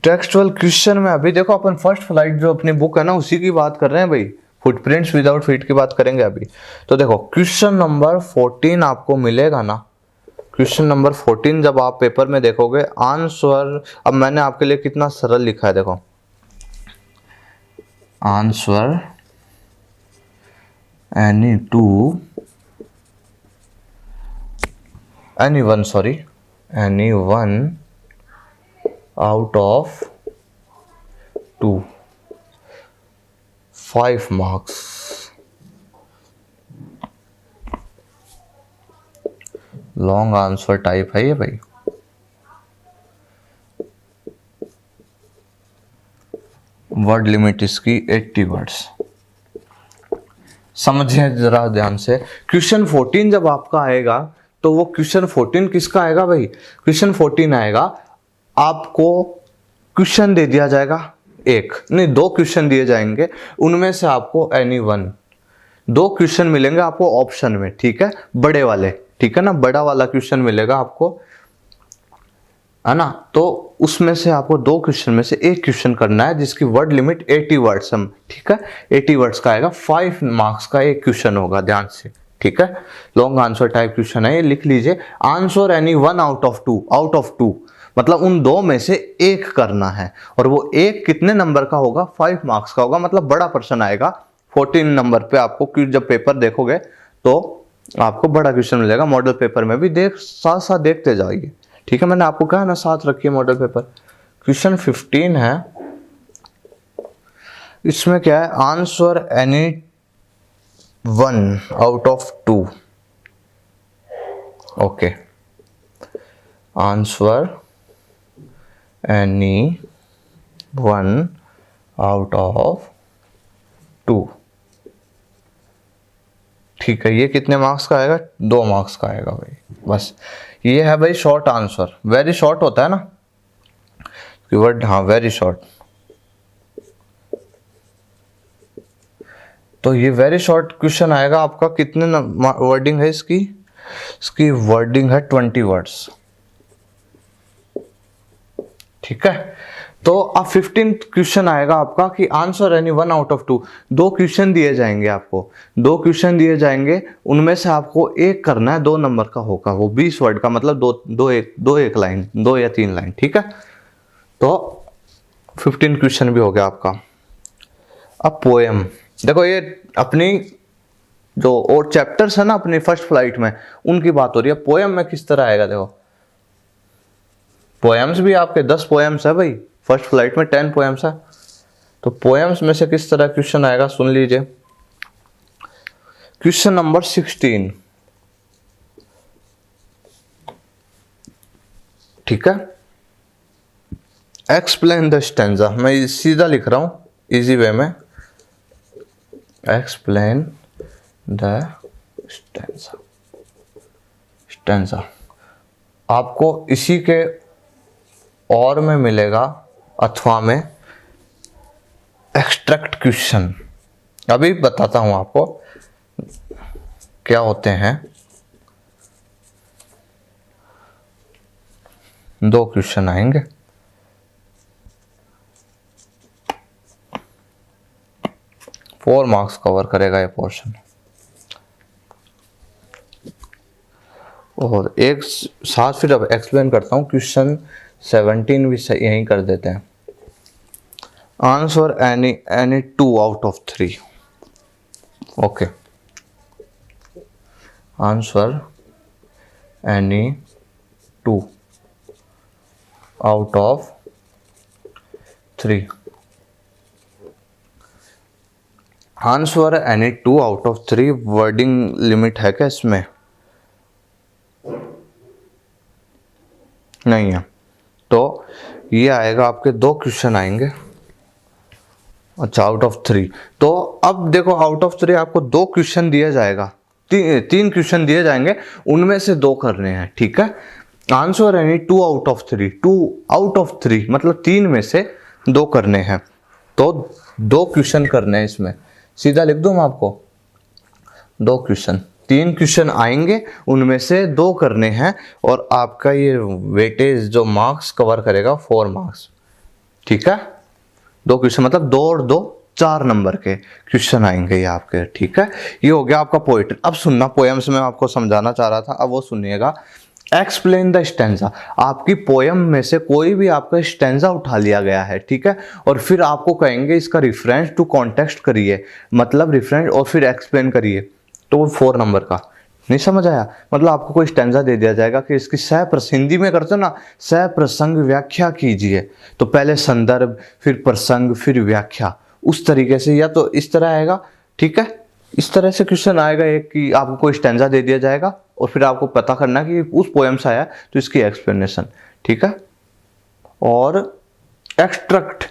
टेक्सटुअल क्वेश्चन में अभी देखो अपन फर्स्ट फ्लाइट जो अपनी बुक है ना उसी की बात कर रहे हैं भाई, फुटप्रिंट्स विदाउट फीट की बात करेंगे अभी। तो देखो क्वेश्चन नंबर 14 आपको मिलेगा ना, क्वेश्चन नंबर 14 जब आप पेपर में देखोगे आंसर, अब मैंने आपके लिए कितना सरल लिखा है देखो, answer any one out of 2, 5 marks. Long answer type है ये भाई। वर्ड लिमिट इसकी 80 वर्ड्स। समझिए जरा ध्यान से, क्वेश्चन 14 जब आपका आएगा तो वो क्वेश्चन 14 किसका आएगा भाई, क्वेश्चन 14 आएगा, आपको क्वेश्चन दे दिया जाएगा, एक नहीं 2 क्वेश्चन दिए जाएंगे, उनमें से आपको एनी वन 2 क्वेश्चन मिलेंगे आपको ऑप्शन में, ठीक है, बड़े वाले, ठीक है ना, बड़ा वाला क्वेश्चन मिलेगा आपको, है ना। तो उसमें से आपको 2 क्वेश्चन में से एक क्वेश्चन करना है जिसकी वर्ड लिमिट 80 वर्ड्स हम, ठीक है, 80 वर्ड्स का आएगा, 5 मार्क्स का एक क्वेश्चन होगा, ध्यान से, ठीक है। लॉन्ग आंसर टाइप क्वेश्चन है ये, लिख लीजिए। Answer any one out of two मतलब उन 2 में से एक करना है, और वो एक कितने नंबर का होगा, 5 मार्क्स का होगा, मतलब बड़ा पर्सन आएगा 14 नंबर पे आपको, क्योंकि जब पेपर देखोगे तो आपको बड़ा क्वेश्चन मिलेगा। मॉडल पेपर में भी साथ साथ देखते जाइए, ठीक है, मैंने आपको कहा ना साथ रखिए मॉडल पेपर। क्वेश्चन 15 है, इसमें क्या है, answer any one out of 2, okay, answer any one out of 2, ठीक है। ये कितने मार्क्स का आएगा, 2 मार्क्स का आएगा भाई, बस ये है भाई शॉर्ट आंसर। वेरी शॉर्ट होता है ना कीवर्ड, हाँ वेरी शॉर्ट। तो ये वेरी शॉर्ट क्वेश्चन आएगा आपका, कितने वर्डिंग है इसकी वर्डिंग है 20 वर्ड्स, ठीक है। तो अब 15th क्वेश्चन आएगा आपका कि answer any one out of 2, 2 question दिए जाएंगे आपको, 2 क्वेश्चन दिए जाएंगे, उनमें से आपको एक करना है, 2 नंबर का होगा, वो 20 वर्ड का, मतलब दो एक लाइन, 2 या 3 लाइन, ठीक है। तो 15 क्वेश्चन भी हो गया आपका। अब पोएम देखो, ये अपनी जो और चैप्टर्स है ना अपनी फर्स्ट फ्लाइट में, उनकी बात हो रही है। पोएम में किस तरह आएगा देखो, पोएम्स भी आपके 10 पोएम्स है भाई, फर्स्ट फ्लाइट में 10 पोएम्स है, तो पोएम्स में से किस तरह क्वेश्चन आएगा सुन लीजिए। क्वेश्चन नंबर 16, ठीक है, एक्सप्लेन द स्टैंजा, मैं सीधा लिख रहा हूं इजी वे में, एक्सप्लेन द स्टैंजा आपको इसी के और में मिलेगा, अथवा में एक्सट्रैक्ट क्वेश्चन। अभी बताता हूं आपको क्या होते हैं। 2 क्वेश्चन आएंगे, 4 मार्क्स कवर करेगा ये पोर्शन। और एक साथ फिर अब एक्सप्लेन करता हूँ, क्वेश्चन 17 भी यहीं कर देते हैं। Answer any 2 out of 3। Okay, answer any 2 out of 3। Answer any 2 out of 3 wording limit है क्या इसमें? नहीं है, तो ये आएगा आपके 2 क्वेश्चन आएंगे। अच्छा, आउट ऑफ 3। तो अब देखो, आउट ऑफ 3 आपको 2 क्वेश्चन दिया जाएगा, 3 क्वेश्चन दिए जाएंगे, उनमें से 2 करने हैं, ठीक है। Answer any 2 out of 3, 2 out of 3 मतलब 3 में से 2 करने हैं। तो 2 क्वेश्चन करने हैं इसमें, सीधा लिख दूं मैं आपको, 2 क्वेश्चन, 3 क्वेश्चन आएंगे, उनमें से 2 करने हैं, और आपका ये वेटेज जो मार्क्स कवर करेगा 4 मार्क्स, ठीक है। 2 क्वेश्चन मतलब 2 और 2 4 नंबर के क्वेश्चन आएंगे ये आपके, ठीक है। ये हो गया आपका पोएट्री। अब सुनना, पोएम्स में आपको समझाना चाह रहा था, अब वो सुनिएगा। एक्सप्लेन द स्टैंजा, आपकी पोएम में से कोई भी आपका स्टैंजा उठा लिया गया है, ठीक है, और फिर आपको कहेंगे इसका रिफरेंस टू कॉन्टेक्स्ट करिए, मतलब रिफरेंस, और फिर एक्सप्लेन करिए। तो वो 4 नंबर का, नहीं समझ आया? मतलब आपको कोई स्टैंजा दे दिया जाएगा कि इसकी हिंदी में करते हो ना, प्रसंग व्याख्या कीजिए। तो पहले संदर्भ, फिर प्रसंग, फिर व्याख्या, उस तरीके से, या तो इस तरह आएगा, ठीक है। इस तरह से क्वेश्चन आएगा एक कि आपको कोई स्टैंजा दे दिया जाएगा, और फिर आपको पता करना कि उस पोएम से आया तो इसकी एक्सप्लेनेशन, ठीक है। और एक्सट्रैक्ट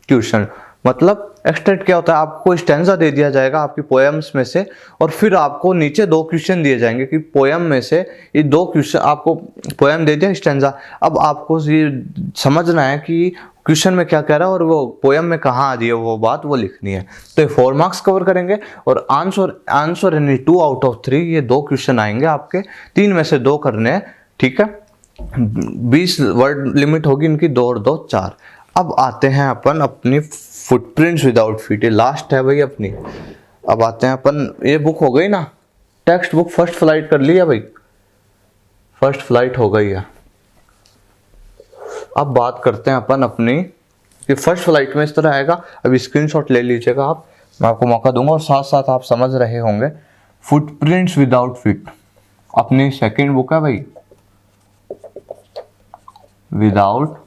क्वेश्चन, मतलब एक्सट्रैक्ट क्या होता है, आपको स्टैंजा दे दिया जाएगा आपकी पोएम्स में से, और फिर आपको नीचे 2 क्वेश्चन दिए जाएंगे कि पोएम में से ये 2 क्वेश्चन, आपको पोएम दे दिया स्टैंजा, अब आपको ये समझना है कि क्वेश्चन में क्या कह रहा है और वो पोएम में कहाँ आ रही है वो बात, वो लिखनी है। तो ये 4 मार्क्स कवर करेंगे। और आंसर यानी 2 आउट ऑफ 3, ये 2 क्वेश्चन आएंगे आपके, 3 में से 2 करने हैं, ठीक है। 20 वर्ड लिमिट होगी इनकी, 2 और 2 4। अब आते हैं अपन अपनी फुटप्रिंट्स विदाउट फीट, ये लास्ट है भाई अपनी। अब आते हैं अपन, ये बुक हो गई ना, टेक्स्ट बुक फर्स्ट फ्लाइट कर लिया भाई, फर्स्ट फ्लाइट हो गई है। अब बात करते हैं अपन अपनी, कि फर्स्ट फ्लाइट में इस तरह आएगा। अभी स्क्रीनशॉट ले लीजिएगा आप, मैं आपको मौका दूंगा, और साथ साथ आप समझ रहे होंगे। फुटप्रिंट्स विदाउट फीट अपनी सेकंड बुक है भाई, विदाउट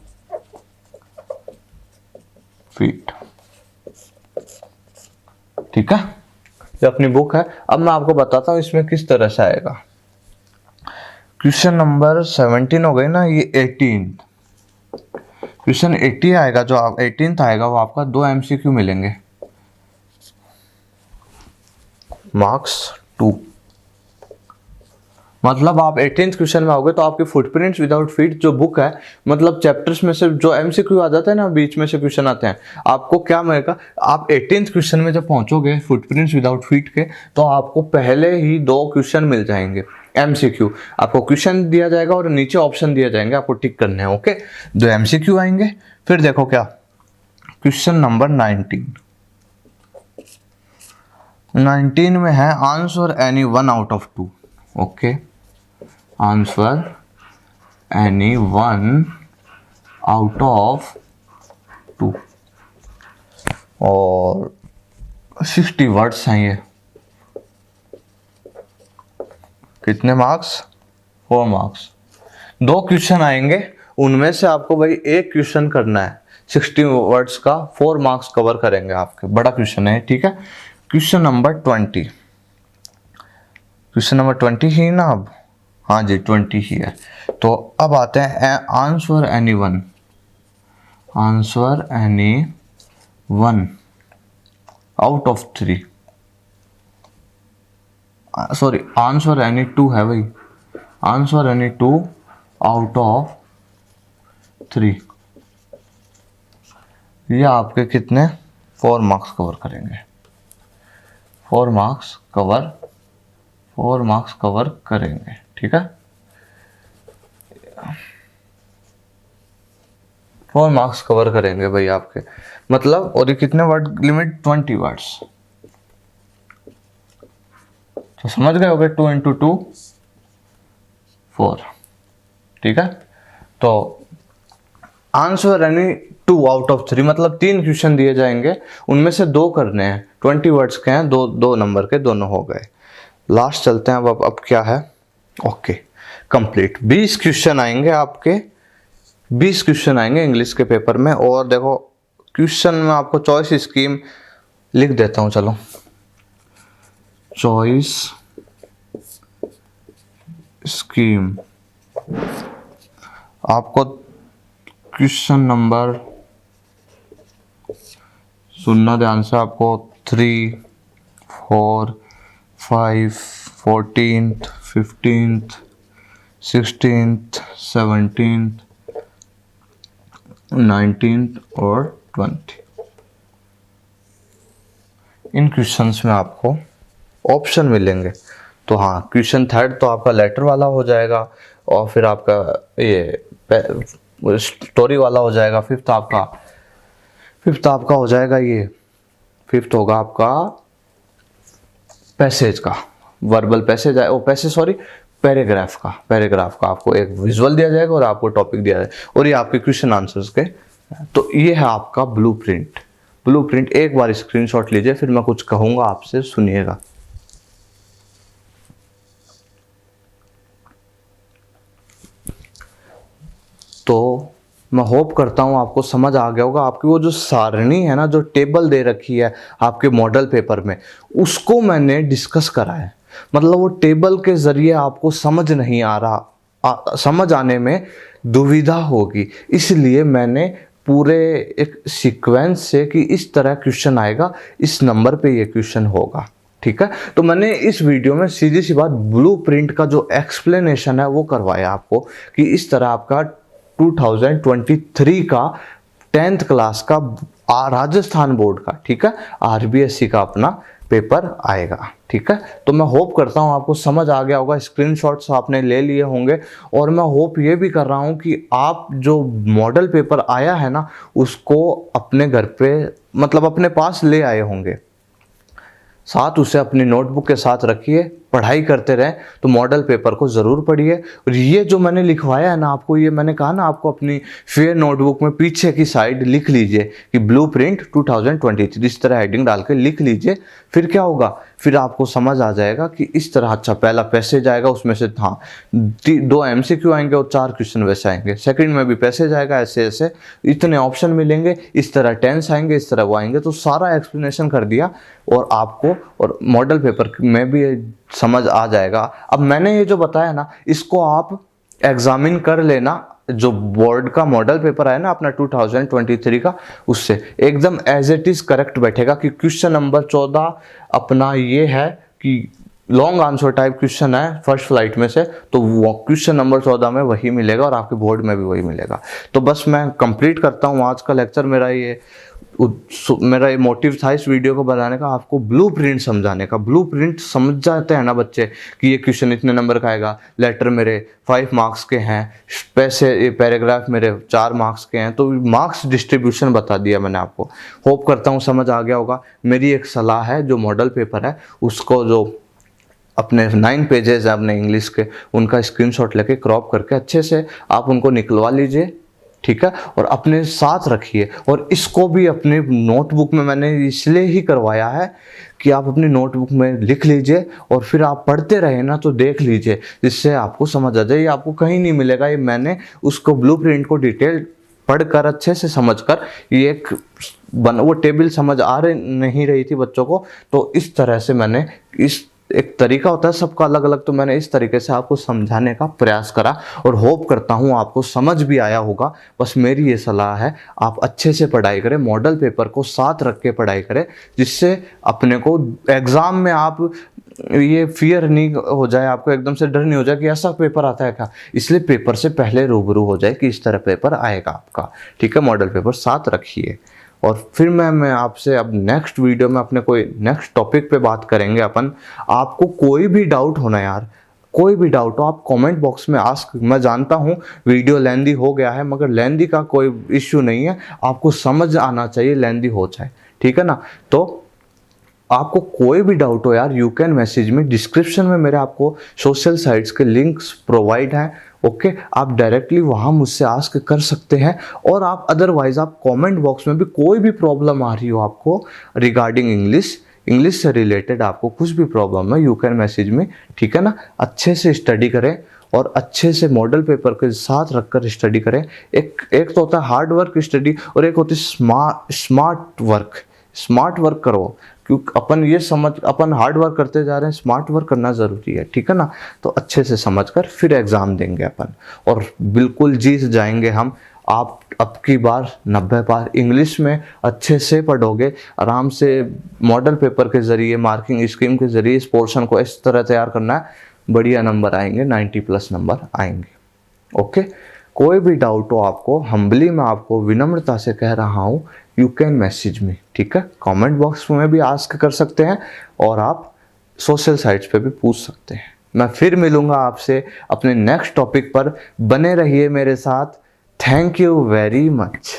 फीट, ठीक है, ये अपनी बुक है। अब मैं आपको बताता हूं इसमें किस तरह से आएगा। क्वेश्चन नंबर 17 हो गई ना, ये 18, क्वेश्चन 80 आएगा, जो आप 18th आएगा वो आपका 2 MCQ मिलेंगे, मार्क्स 2। मतलब आप 18th क्वेश्चन में आओगे तो आपके फुटप्रिंट्स विदाउट फीट जो बुक है, मतलब चैप्टर्स में से जो MCQ आ जाता है ना, बीच में से क्वेश्चन आते हैं, आपको क्या मिलेगा, आप 18th क्वेश्चन में जब पहुंचोगे फुटप्रिंट्स विदाउट फीट के, तो आपको पहले ही 2 क्वेश्चन मिल जाएंगे MCQ। आपको क्वेश्चन दिया जाएगा और नीचे ऑप्शन दिए जाएंगे, आपको टिक करने हैं, ओके। 2 MCQ आएंगे। फिर देखो क्या, क्वेश्चन नंबर 19 में है, answer any 1 out of 2, okay. Answer any 1 out of 2, और 60 वर्ड्स हैं ये। कितने मार्क्स? 4 मार्क्स। 2 क्वेश्चन आएंगे, उनमें से आपको भाई एक क्वेश्चन करना है, 60 वर्ड्स का, 4 मार्क्स कवर करेंगे आपके, बड़ा क्वेश्चन है, ठीक है। क्वेश्चन नंबर 20, क्वेश्चन नंबर 20 ही ना अब, हाँ जी 20 ही है। तो अब आते हैं answer any 1, answer any 1 out of 3, sorry answer any 2 है भाई, आंसर एनी 2 आउट ऑफ 3, ये आपके कितने 4 मार्क्स कवर करेंगे, 4 मार्क्स कवर करेंगे, ठीक है। 4 मार्क्स कवर करेंगे भाई आपके, मतलब, और ये कितने वर्ड लिमिट, 20 वर्ड्स, तो समझ गए होगे 2 इंटू 2 4, ठीक है। तो आंसर यानी 2 आउट ऑफ 3, मतलब 3 क्वेश्चन दिए जाएंगे, उनमें से 2 करने हैं, 20 वर्ड्स के हैं, 2 नंबर के दोनों हो गए। लास्ट चलते हैं अब क्या है, ओके कंप्लीट। 20 क्वेश्चन आएंगे आपके, 20 क्वेश्चन आएंगे इंग्लिश के पेपर में। और देखो क्वेश्चन में आपको चॉइस स्कीम लिख देता हूं, चलो चॉइस स्कीम। आपको क्वेश्चन नंबर सुनना ध्यान से, आपको 3, 4, 5, 14th, 15th, 16th, 17th, 19th और 20, इन क्वेश्चंस में आपको ऑप्शन मिलेंगे। तो हाँ, क्वेश्चन थर्ड तो आपका लेटर वाला हो जाएगा, और फिर आपका ये स्टोरी वाला हो जाएगा। फिफ्थ आपका हो जाएगा, ये फिफ्थ होगा आपका पैसेज का, वर्बल पैसेज है, वो पैसेज सॉरी पैराग्राफ का आपको एक विजुअल दिया जाएगा और आपको टॉपिक दिया जाएगा, और ये आपके क्वेश्चन आंसर्स के। तो ये है आपका ब्लूप्रिंट। एक बार स्क्रीनशॉट लीजिए, फिर मैं कुछ कहूंगा आपसे, सुनिएगा। तो मैं होप करता हूँ आपको समझ आ गया होगा। आपकी वो जो सारणी है ना, जो टेबल दे रखी है आपके मॉडल पेपर में, उसको मैंने डिस्कस करा है। मतलब वो टेबल के जरिए आपको समझ नहीं आ रहा, समझ आने में दुविधा होगी, इसलिए मैंने पूरे एक सीक्वेंस से कि इस तरह क्वेश्चन आएगा, इस नंबर पे ये क्वेश्चन होगा, ठीक है। तो मैंने इस वीडियो में सीधी सी बात ब्लूप्रिंट का जो एक्सप्लेनेशन है वो करवाया आपको, कि इस तरह आपका 2023 का 10th क्लास का राजस्थान बोर्ड का, ठीक है, आरबीएससी का अपना पेपर आएगा, ठीक है। तो मैं होप करता हूं आपको समझ आ गया होगा, स्क्रीनशॉट्स आपने ले लिए होंगे, और मैं होप ये भी कर रहा हूं कि आप जो मॉडल पेपर आया है ना, उसको अपने घर पे मतलब अपने पास ले आए होंगे, साथ उसे अपनी नोटबुक के साथ रखिए, पढ़ाई करते रहें। तो मॉडल पेपर को ज़रूर पढ़िए, और ये जो मैंने लिखवाया है ना आपको, ये मैंने कहा ना आपको अपनी फेयर नोटबुक में पीछे की साइड लिख लीजिए कि ब्लूप्रिंट 2023, इस तरह हेडिंग डाल के लिख लीजिए। फिर क्या होगा, फिर आपको समझ आ जाएगा कि इस तरह, अच्छा पहला पैसेज आएगा, उसमें से हाँ 2 MCQ आएंगे और 4 क्वेश्चन वैसे आएंगे, सेकंड में भी पैसेज आएगा, ऐसे ऐसे इतने ऑप्शन मिलेंगे, इस तरह टेंस आएंगे, इस तरह वो आएंगे। तो सारा एक्सप्लेनेशन कर दिया, और आपको और मॉडल पेपर में भी समझ आ जाएगा। अब मैंने ये जो बताया ना, इसको आप एग्जामिन कर लेना, जो बोर्ड का मॉडल पेपर है ना अपना 2023 का, उससे एकदम एज इट इज करेक्ट बैठेगा। कि क्वेश्चन नंबर 14 अपना ये है कि लॉन्ग आंसर टाइप क्वेश्चन है फर्स्ट फ्लाइट में से, तो वो क्वेश्चन नंबर 14 में वही मिलेगा, और आपके बोर्ड में भी वही मिलेगा। तो बस मैं कंप्लीट करता हूँ आज का लेक्चर। मेरा ये मोटिव था इस वीडियो को बनाने का, आपको ब्लूप्रिंट समझाने का। ब्लूप्रिंट समझ जाते हैं ना बच्चे कि ये क्वेश्चन इतने नंबर का आएगा, लेटर मेरे 5 मार्क्स के हैं, ये पैराग्राफ मेरे 4 मार्क्स के हैं, तो मार्क्स डिस्ट्रीब्यूशन बता दिया मैंने आपको। होप करता हूँ समझ आ गया होगा। मेरी एक सलाह है, जो मॉडल पेपर है उसको, जो अपने 9 पेजेस हैं अपने इंग्लिश के, उनका स्क्रीनशॉट लेके क्रॉप करके अच्छे से आप उनको निकलवा लीजिए, ठीक है, और अपने साथ रखिए। और इसको भी अपने नोटबुक में मैंने इसलिए ही करवाया है कि आप अपनी नोटबुक में लिख लीजिए, और फिर आप पढ़ते रहे ना तो देख लीजिए, जिससे आपको समझ आ जाए। ये आपको कहीं नहीं मिलेगा, ये मैंने उसको ब्लूप्रिंट को डिटेल पढ़कर अच्छे से समझकर, ये एक वो टेबल समझ आ नहीं रही थी बच्चों को, तो इस तरह से मैंने, इस एक तरीका होता है सबका अलग अलग, तो मैंने इस तरीके से आपको समझाने का प्रयास करा, और होप करता हूँ आपको समझ भी आया होगा। बस मेरी ये सलाह है, आप अच्छे से पढ़ाई करें, मॉडल पेपर को साथ रख के पढ़ाई करें, जिससे अपने को एग्ज़ाम में आप ये फियर नहीं हो जाए, आपको एकदम से डर नहीं हो जाए कि ऐसा पेपर आता है क्या। इसलिए पेपर से पहले रूबरू हो जाए कि इस तरह पेपर आएगा आपका, ठीक है। मॉडल पेपर साथ रखिए, और फिर मैं आपसे अब नेक्स्ट वीडियो में अपने कोई नेक्स्ट टॉपिक पे बात करेंगे अपन। आपको कोई भी डाउट होना यार, कोई भी डाउट हो, आप कमेंट बॉक्स में आस्क। मैं जानता हूँ वीडियो लेंदी हो गया है, मगर लेंदी का कोई इश्यू नहीं है, आपको समझ आना चाहिए, लेंदी हो जाए, ठीक है ना। तो आपको कोई भी डाउट हो यार, यू कैन मैसेज में, डिस्क्रिप्शन में मेरे आपको सोशल साइट्स के लिंक्स प्रोवाइड हैं। ओके, आप डायरेक्टली वहाँ मुझसे आस्क कर सकते हैं। और आप अदरवाइज आप कमेंट बॉक्स में भी कोई भी प्रॉब्लम आ रही हो आपको रिगार्डिंग इंग्लिश से रिलेटेड, आपको कुछ भी प्रॉब्लम है, यू कैन मैसेज में, ठीक है ना। अच्छे से स्टडी करें और अच्छे से मॉडल पेपर के साथ रखकर स्टडी करें। एक तो होता है हार्ड वर्क स्टडी और एक होती है स्मार्ट वर्क करो। क्योंकि अपन हार्ड वर्क करते जा रहे हैं, स्मार्ट वर्क करना ज़रूरी है, ठीक है ना। तो अच्छे से समझकर फिर एग्ज़ाम देंगे अपन और बिल्कुल जीत जाएंगे हम। आप अब की बार 90 पार इंग्लिश में अच्छे से पढ़ोगे, आराम से मॉडल पेपर के ज़रिए, मार्किंग स्कीम के ज़रिए इस पोर्शन को इस तरह तैयार करना है, बढ़िया नंबर आएंगे, 90+ नंबर आएंगे। ओके, कोई भी डाउट हो आपको, हम्बली मैं आपको विनम्रता से कह रहा हूँ, यू कैन मैसेज मी, ठीक है। कमेंट बॉक्स में भी आस्क कर सकते हैं और आप सोशल साइट्स पे भी पूछ सकते हैं। मैं फिर मिलूंगा आपसे अपने नेक्स्ट टॉपिक पर, बने रहिए मेरे साथ। Thank you very much.